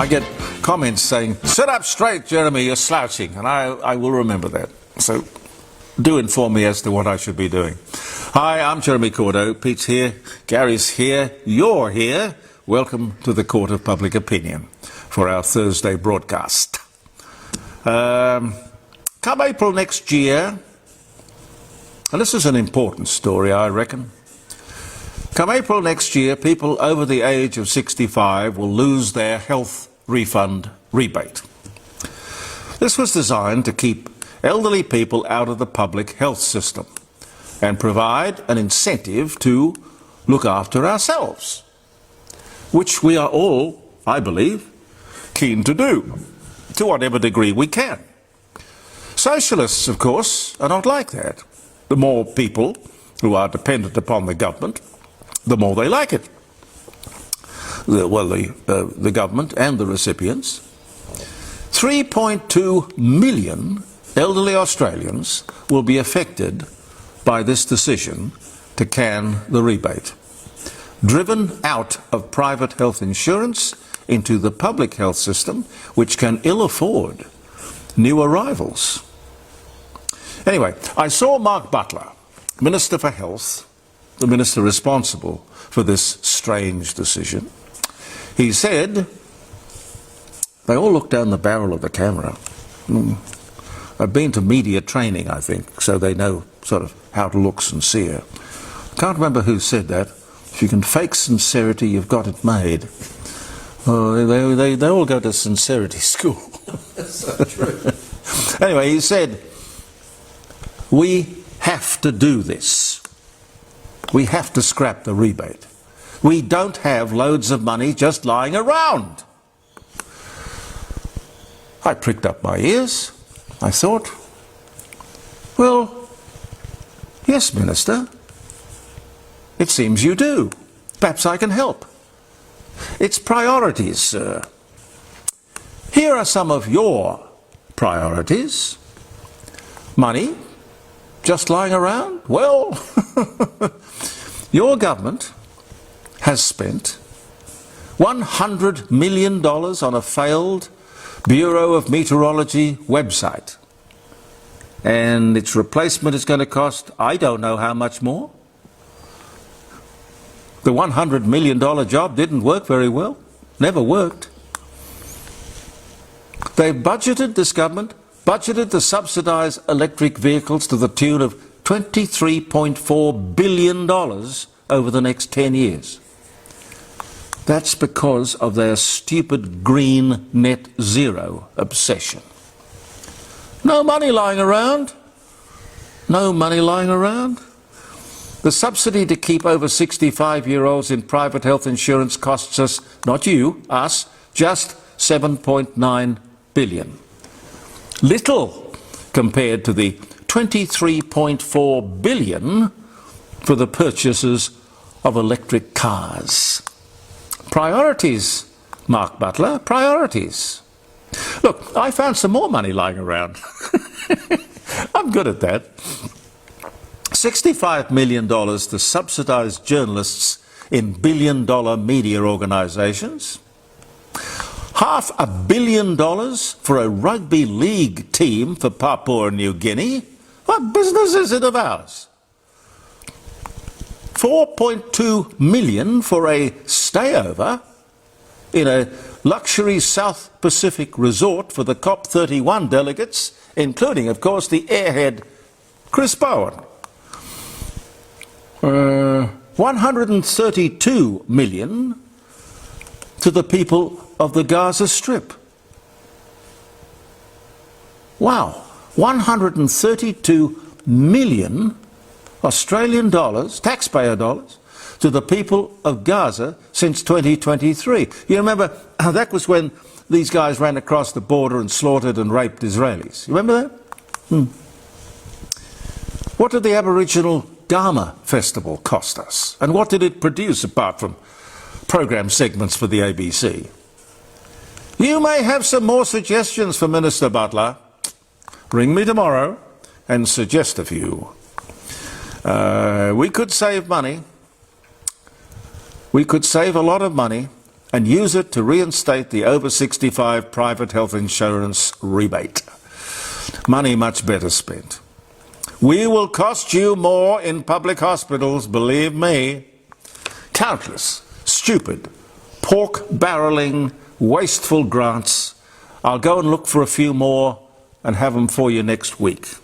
I get comments saying, "Sit up straight, Jeremy, you're slouching," and I will remember that. So do inform me as to what I should be doing. Hi, I'm Jeremy Cordo. Pete's here, Gary's here, you're here. Welcome to the Court of Public Opinion for our Thursday broadcast. Come April next year, and this is an important story, I reckon. Come April next year, people over the age of 65 will lose their health refund rebate. This was designed to keep elderly people out of the public health system and provide an incentive to look after ourselves, which we are all, I believe, keen to do, to whatever degree we can. Socialists, of course, are not like that. The more people who are dependent upon the government, the more they like it. The government and the recipients. 3.2 million elderly Australians will be affected by this decision to can the rebate. Driven out of private health insurance into the public health system, which can ill afford new arrivals. Anyway, I saw Mark Butler, Minister for Health, the minister responsible for this strange decision. He said, they all look down the barrel of the camera. I've been to media training, I think, so they know sort of how to look sincere. Can't remember who said that. If you can fake sincerity, you've got it made. Oh, they all go to sincerity school. That's so true. Anyway, he said, we have to do this. We have to scrap the rebate. We don't have loads of money just lying around. I pricked up my ears. I thought, well, yes, Minister. It seems you do. Perhaps I can help. It's priorities, sir. Here are some of your priorities. Money, just lying around? Well, your government has spent $100 million on a failed Bureau of Meteorology website. And its replacement is going to cost, I don't know how much more. The $100 million job didn't work very well. Never worked. They've budgeted, this government, budgeted to subsidise electric vehicles to the tune of $23.4 billion over the next 10 years. That's because of their stupid green net zero obsession. No money lying around. No money lying around. The subsidy to keep over 65-year-olds in private health insurance costs us, not you, us, just $7.9 billion. Little compared to the $23.4 billion for the purchases of electric cars. Priorities, Mark Butler, priorities. Look, I found some more money lying around. I'm good at that. $65 million to subsidise journalists in billion-dollar media organisations. $500 million for a rugby league team for Papua New Guinea. What business is it of ours? $4.2 million for a stayover in a luxury South Pacific resort for the COP31 delegates, including, of course, the airhead Chris Bowen. $132 million to the people of the Gaza Strip. Wow, 132 million Australian dollars, taxpayer dollars, to the people of Gaza since 2023. You remember, that was when these guys ran across the border and slaughtered and raped Israelis. You remember that? What did the Aboriginal Dharma Festival cost us? And what did it produce apart from program segments for the ABC? You may have some more suggestions for Minister Butler. Ring me tomorrow and suggest a few. We could save money. We could save a lot of money and use it to reinstate the over 65 private health insurance rebate. Money much better spent. We will cost you more in public hospitals, believe me. Countless, stupid, pork-barrelling, wasteful grants. I'll go and look for a few more and have them for you next week.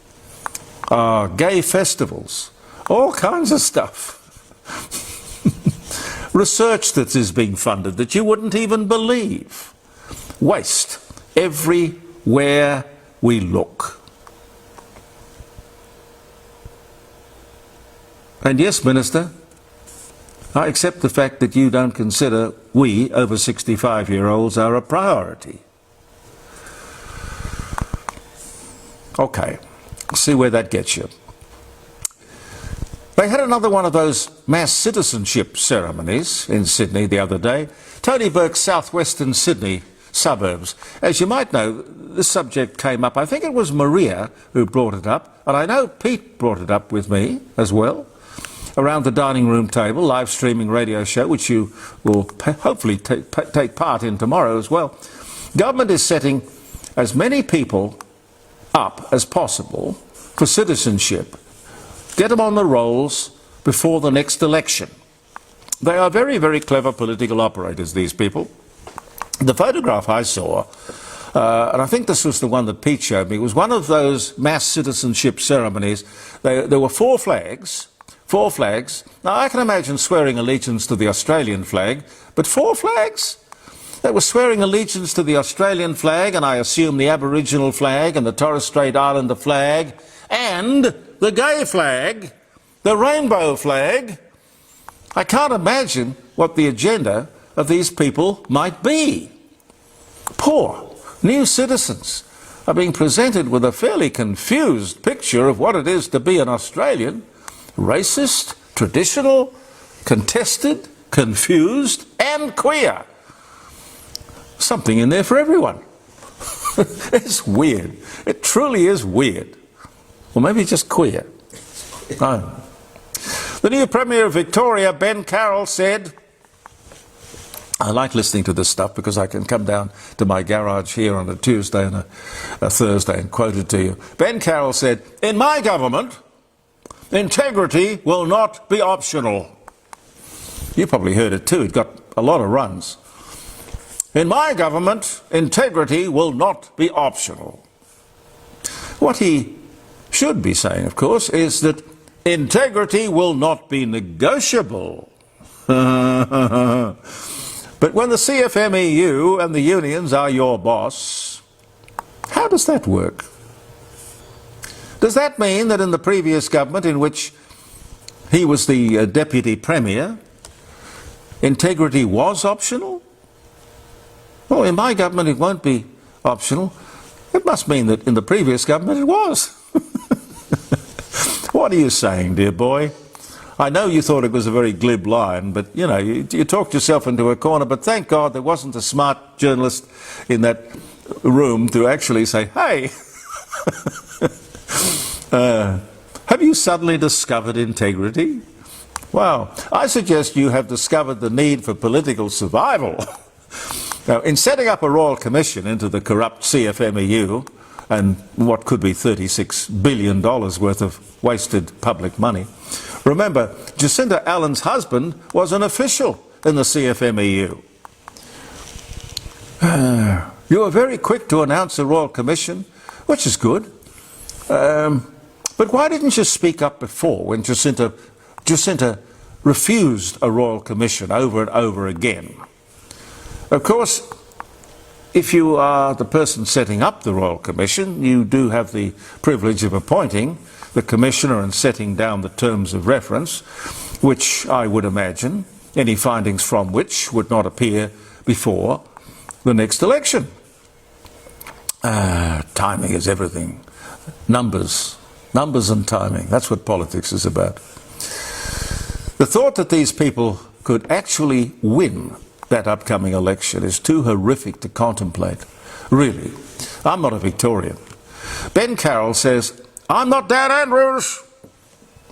Gay festivals, all kinds of stuff. Research that is being funded that you wouldn't even believe. Waste everywhere we look. And yes, Minister, I accept the fact that you don't consider we, over 65-year-olds, are a priority. Okay, see where that gets you. They had another one of those mass citizenship ceremonies in Sydney the other day. Tony Burke's southwestern Sydney suburbs. As you might know, this subject came up. I think it was Maria who brought it up, and I know Pete brought it up with me as well, around the dining room table, live streaming radio show, which you will hopefully take part in tomorrow as well. Government is setting as many people up as possible for citizenship. Get them on the rolls before the next election. They are very, very clever political operators, these people. The photograph I saw, and I think this was the one that Pete showed me, was one of those mass citizenship ceremonies. There were four flags. Now, I can imagine swearing allegiance to the Australian flag, but four flags? They were swearing allegiance to the Australian flag, and I assume the Aboriginal flag, and the Torres Strait Islander flag, and the gay flag, the rainbow flag. I can't imagine what the agenda of these people might be. Poor new citizens are being presented with a fairly confused picture of what it is to be an Australian. Racist, traditional, contested, confused, and queer. Something in there for everyone. It's weird. It truly is weird. Or maybe just queer. No. The new Premier of Victoria, Ben Carroll, said, I like listening to this stuff because I can come down to my garage here on a Tuesday and a Thursday and quote it to you. Ben Carroll said, in my government, integrity will not be optional. You probably heard it too. It got a lot of runs. In my government, integrity will not be optional. What he should be saying, of course, is that integrity will not be negotiable. But when the CFMEU and the unions are your boss, how does that work? Does that mean that in the previous government, in which he was the Deputy Premier, integrity was optional? Well, in my government it won't be optional. It must mean that in the previous government it was. What are you saying, dear boy? I know you thought it was a very glib line, but, you know, you talked yourself into a corner, but thank God there wasn't a smart journalist in that room to actually say, hey, have you suddenly discovered integrity? Wow. I suggest you have discovered the need for political survival. Now, in setting up a Royal Commission into the corrupt CFMEU, and what could be $36 billion worth of wasted public money, remember, Jacinda Allen's husband was an official in the CFMEU. You were very quick to announce a Royal Commission, which is good. But why didn't you speak up before when Jacinda refused a Royal Commission over and over again? Of course, if you are the person setting up the Royal Commission, you do have the privilege of appointing the Commissioner and setting down the terms of reference, which I would imagine, any findings from which would not appear before the next election. Timing is everything. Numbers and timing. That's what politics is about. The thought that these people could actually win that upcoming election is too horrific to contemplate. Really. I'm not a Victorian. Ben Carroll says, I'm not Dan Andrews,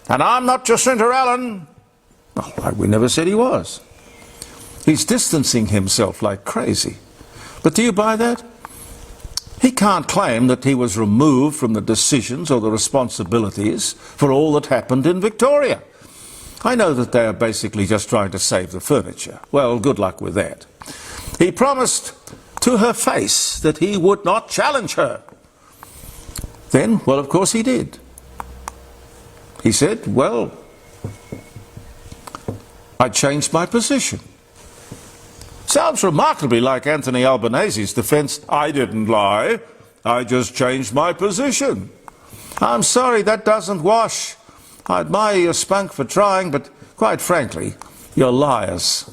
and I'm not Jacinda Allen. Oh, we never said he was. He's distancing himself like crazy. But do you buy that? He can't claim that he was removed from the decisions or the responsibilities for all that happened in Victoria. I know that they are basically just trying to save the furniture. Well, good luck with that. He promised to her face that he would not challenge her. Then, well, of course he did. He said, well, I changed my position. Sounds remarkably like Anthony Albanese's defence. I didn't lie. I just changed my position. I'm sorry, that doesn't wash. I admire your spunk for trying, but quite frankly, you're liars.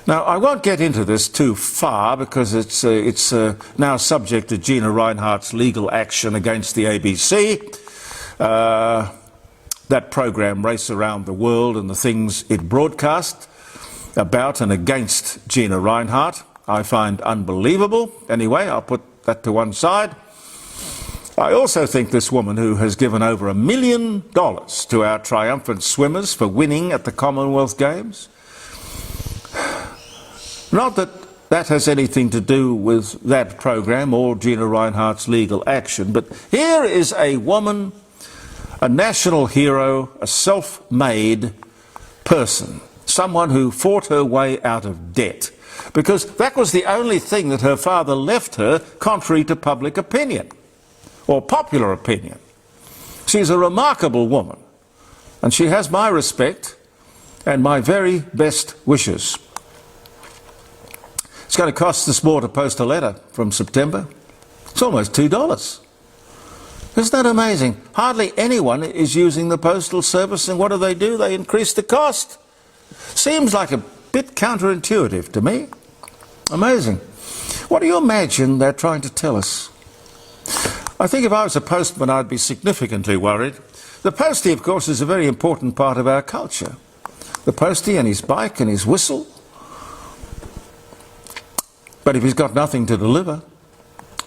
Now, I won't get into this too far because it's now subject to Gina Rinehart's legal action against the ABC. That program, Race Around the World, and the things it broadcast about and against Gina Rinehart, I find unbelievable. Anyway, I'll put that to one side. I also think this woman, who has given over $1 million to our triumphant swimmers for winning at the Commonwealth Games, not that that has anything to do with that program or Gina Rinehart's legal action, but here is a woman, a national hero, a self-made person, someone who fought her way out of debt, because that was the only thing that her father left her, contrary to public opinion, or popular opinion. She's a remarkable woman, and she has my respect and my very best wishes. It's going to cost us more to post a letter from September. It's almost $2. Isn't that amazing? Hardly anyone is using the postal service, and what do? They increase the cost. Seems like a bit counterintuitive to me. Amazing. What do you imagine they're trying to tell us? I think if I was a postman, I'd be significantly worried. The postie, of course, is a very important part of our culture. The postie and his bike and his whistle. But if he's got nothing to deliver,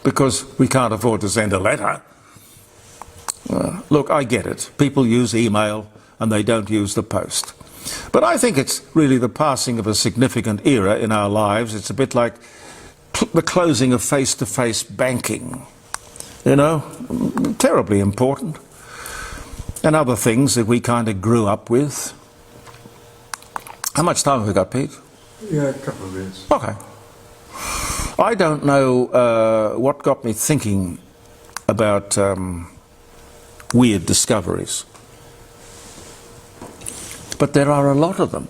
because we can't afford to send a letter, look, I get it. People use email and they don't use the post. But I think it's really the passing of a significant era in our lives. It's a bit like the closing of face-to-face banking. You know, terribly important. And other things that we kind of grew up with. How much time have we got, Pete? Yeah, a couple of minutes. Okay. I don't know what got me thinking about weird discoveries. But there are a lot of them.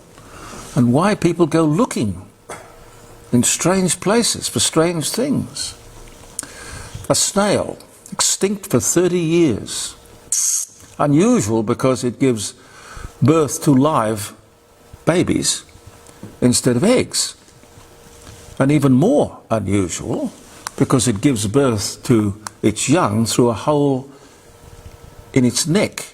And why people go looking in strange places for strange things. A snail, extinct for 30 years. Unusual because it gives birth to live babies instead of eggs. And even more unusual because it gives birth to its young through a hole in its neck.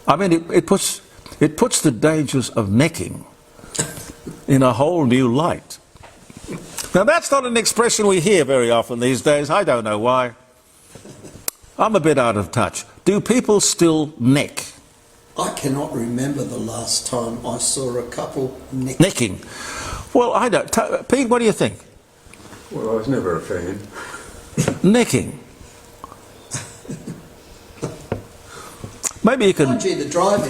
I mean, it puts the dangers of necking in a whole new light. Now, that's not an expression we hear very often these days. I don't know why. I'm a bit out of touch. Do people still neck? I cannot remember the last time I saw a couple Necking. Well, I don't. Pete, what do you think? Well, I was never a fan. Necking. Maybe you can. Mind you, the driving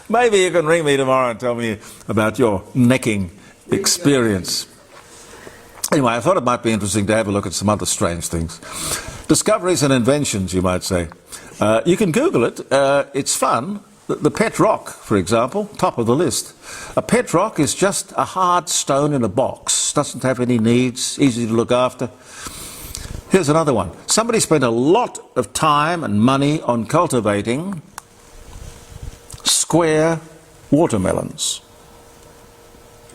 Maybe you can ring me tomorrow and tell me about your necking experience. Anyway, I thought it might be interesting to have a look at some other strange things. Discoveries and inventions, you might say. You can Google it. It's fun. The pet rock, for example, top of the list. A pet rock is just a hard stone in a box. Doesn't have any needs, easy to look after. Here's another one. Somebody spent a lot of time and money on cultivating square watermelons.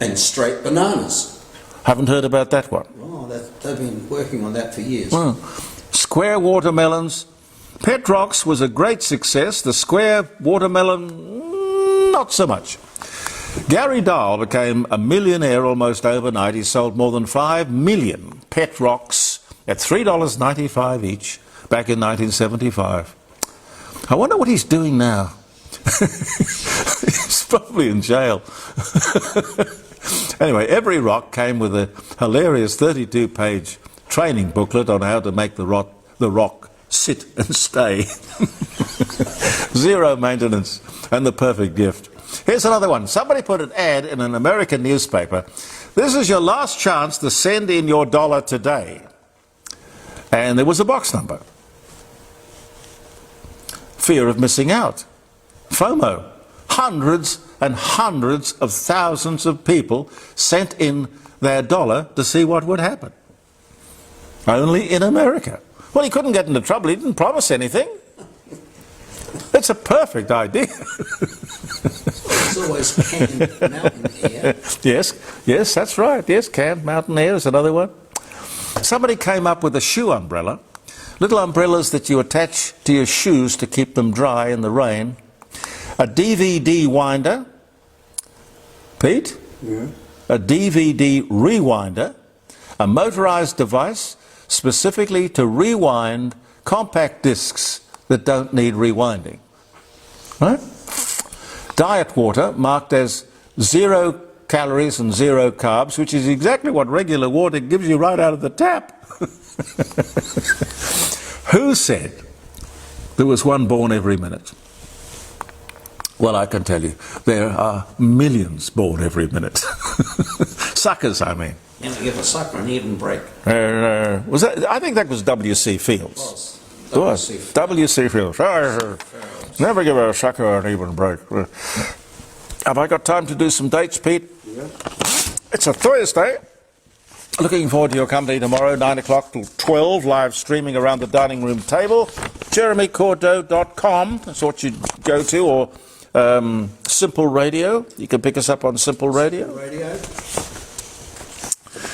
and straight bananas. Haven't heard about that one. Oh, they've been working on that for years. Well, square watermelons. Pet rocks was a great success. The square watermelon, not so much. Gary Dahl became a millionaire almost overnight. He sold more than 5 million pet rocks at $3.95 each back in 1975. I wonder what he's doing now. He's probably in jail. Anyway, every rock came with a hilarious 32-page training booklet on how to make the rock sit and stay. Zero maintenance and the perfect gift. Here's another one. Somebody put an ad in an American newspaper. This is your last chance to send in your dollar today. And there was a box number. Fear of missing out. FOMO. Hundreds and hundreds of thousands of people sent in their dollar to see what would happen. Only in America. Well, he couldn't get into trouble. He didn't promise anything. It's a perfect idea. It's always canned mountain air. Yes, that's right. Yes, canned mountain air is another one. Somebody came up with a shoe umbrella. Little umbrellas that you attach to your shoes to keep them dry in the rain. A DVD winder. Pete? Yeah. A DVD rewinder. A motorized device specifically to rewind compact discs that don't need rewinding. Right? Diet water marked as 0 calories and 0 carbs, which is exactly what regular water gives you right out of the tap. Who said there was one born every minute? Well, I can tell you, there are millions born every minute. Suckers, I mean. And they give a sucker an even break. Was that? I think that was W.C. Fields. It was. W.C. Fields. Never give a sucker an even break. Have I got time to do some dates, Pete? Yeah. It's a Thursday. Looking forward to your company tomorrow, 9 o'clock till 12, live streaming around the dining room table. JeremyCordeau.com, that's what you go to, or Simple Radio. You can pick us up on Simple Radio.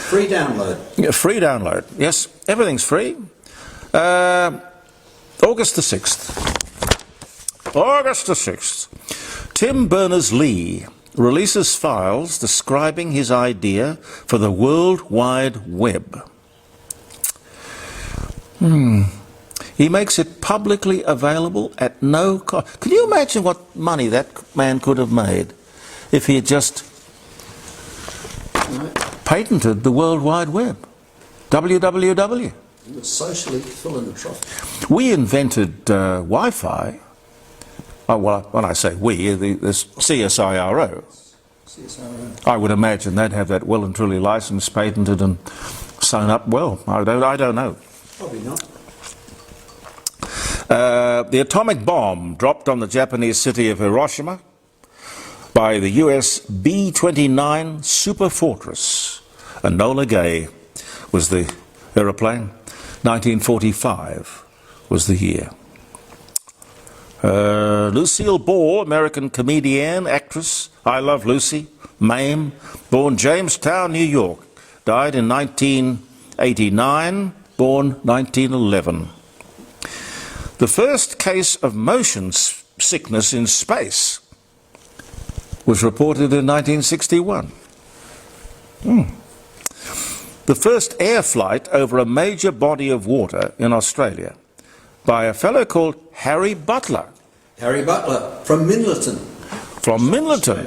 Free download. Yeah, free download. Yes, everything's free. August the 6th. August the 6th. Tim Berners-Lee releases files describing his idea for the World Wide Web. He makes it publicly available at no cost. Can you imagine what money that man could have made if he had just patented the World Wide Web? www. He was socially philanthropic. We invented Wi-Fi. Oh, well, when I say we, the CSIRO. I would imagine they'd have that well and truly licensed, patented and sewn up well. I don't know. Probably not. The atomic bomb dropped on the Japanese city of Hiroshima by the US B-29 Super Fortress. Enola Gay was the aeroplane. 1945 was the year. Lucille Ball, American comedian, actress, I Love Lucy, Mame, born Jamestown, New York, died in 1989, born 1911. The first case of motion sickness in space was reported in 1961. The first air flight over a major body of water in Australia by a fellow called Harry Butler. Harry Butler from Minleton. From Minleton.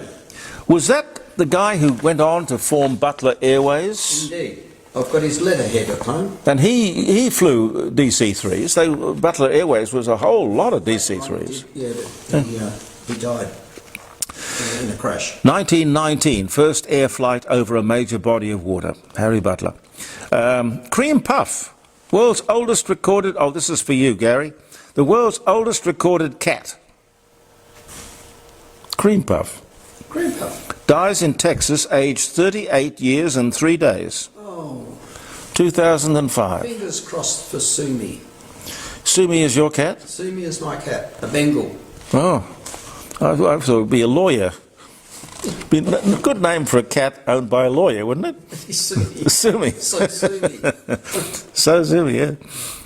Was that the guy who went on to form Butler Airways? Indeed. I've got his letterhead at home. And he flew DC-3s. Butler Airways was a whole lot of DC-3s. He died in a crash. 1919, first air flight over a major body of water. Harry Butler. Cream Puff, world's oldest recorded... Oh, this is for you, Gary. The world's oldest recorded cat. Cream Puff. Cream Puff. Dies in Texas, aged 38 years and 3 days. Oh. 2005. Fingers crossed for Sumi. Sumi is your cat? Sumi is my cat, a Bengal. Oh. I thought it would be a lawyer. Be a good name for a cat owned by a lawyer, wouldn't it? Sumi. So Sumi. So Sumi, yeah.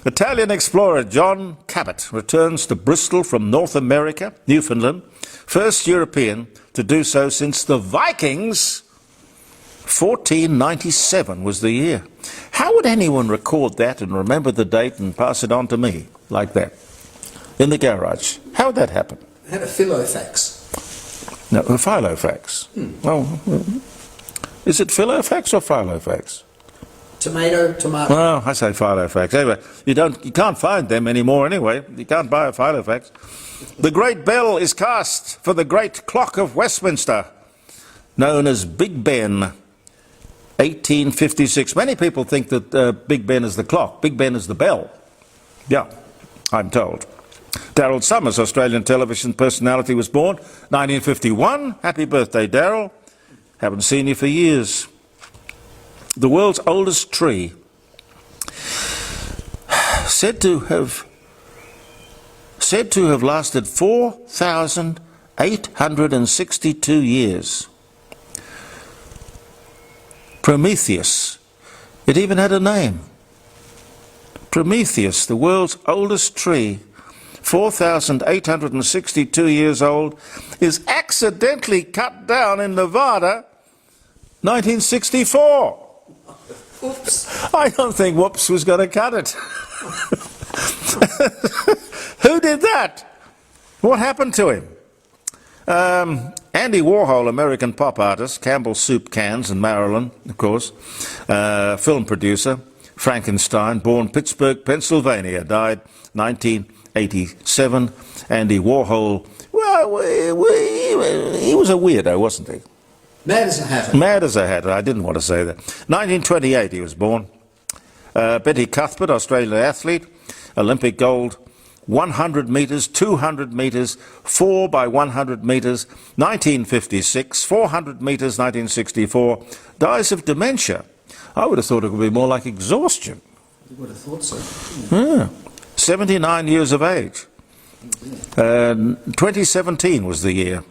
Italian explorer John Cabot returns to Bristol from North America, Newfoundland, first European to do so since the Vikings. 1497 was the year. How would anyone record that and remember the date and pass it on to me like that? In the garage. How would that happen? Had a filofax. No, a filofax. Oh, is it filofax or filofax? Tomato. Well, I say filofax. Anyway, you can't find them anymore anyway. You can't buy a filofax. The great bell is cast for the great clock of Westminster, known as Big Ben, 1856. Many people think that Big Ben is the clock. Big Ben is the bell. Yeah, I'm told. Daryl Summers, Australian television personality, was born 1951. Happy birthday, Daryl. Haven't seen you for years. The world's oldest tree, said to have lasted 4,862 years. Prometheus. It even had a name. Prometheus, the world's oldest tree, 4,862 years old, is accidentally cut down in Nevada, 1964. Oops. I don't think Whoops was going to cut it. Who did that? What happened to him? Andy Warhol, American pop artist, Campbell Soup Cans in Maryland, of course, film producer, Frankenstein, born Pittsburgh, Pennsylvania, died 1987. Andy Warhol, well, he was a weirdo, wasn't he? Mad as a hatter. Mad as a hatter. I didn't want to say that. 1928 he was born. Betty Cuthbert, Australian athlete, Olympic gold, 100 metres, 200 metres, 4 by 100 metres, 1956, 400 metres, 1964, dies of dementia. I would have thought it would be more like exhaustion. You would have thought so. Yeah. 79 years of age. 2017 was the year.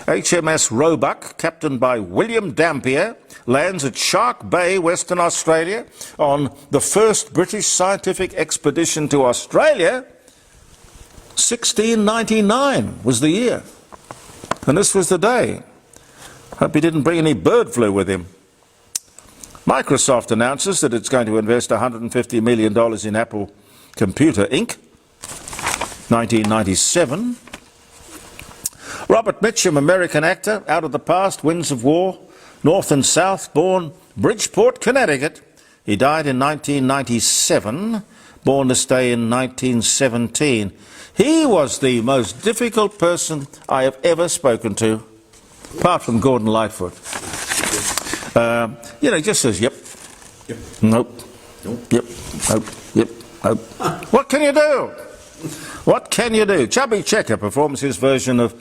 HMS Roebuck, captained by William Dampier, lands at Shark Bay, Western Australia, on the first British scientific expedition to Australia. 1699 was the year. And this was the day. Hope he didn't bring any bird flu with him. Microsoft announces that it's going to invest $150 million in Apple Computer Inc. 1997. Robert Mitchum, American actor, out of the past, Winds of War, North and South, born Bridgeport, Connecticut. He died in 1997, born this day in 1917. He was the most difficult person I have ever spoken to, apart from Gordon Lightfoot. He just says, yep, nope, yep, nope, yep, nope. What can you do? What can you do? Chubby Checker performs his version of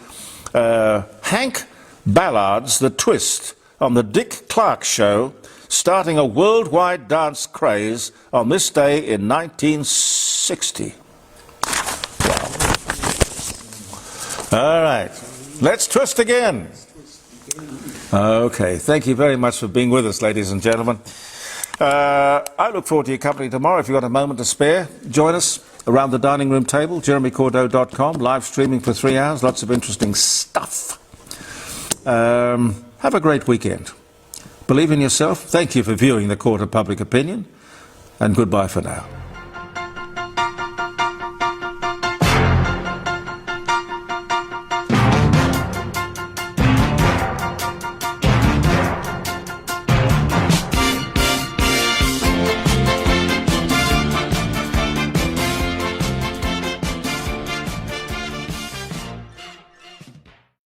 Hank Ballard's The Twist on the Dick Clark Show, starting a worldwide dance craze on this day in 1960. Wow. All right, let's twist again. Okay, thank you very much for being with us, ladies and gentlemen. I look forward to your company tomorrow. If you've got a moment to spare, join us around the dining room table, jeremycordeaux.com, live streaming for 3 hours, lots of interesting stuff. Have a great weekend. Believe in yourself. Thank you for viewing the Court of Public Opinion, and goodbye for now.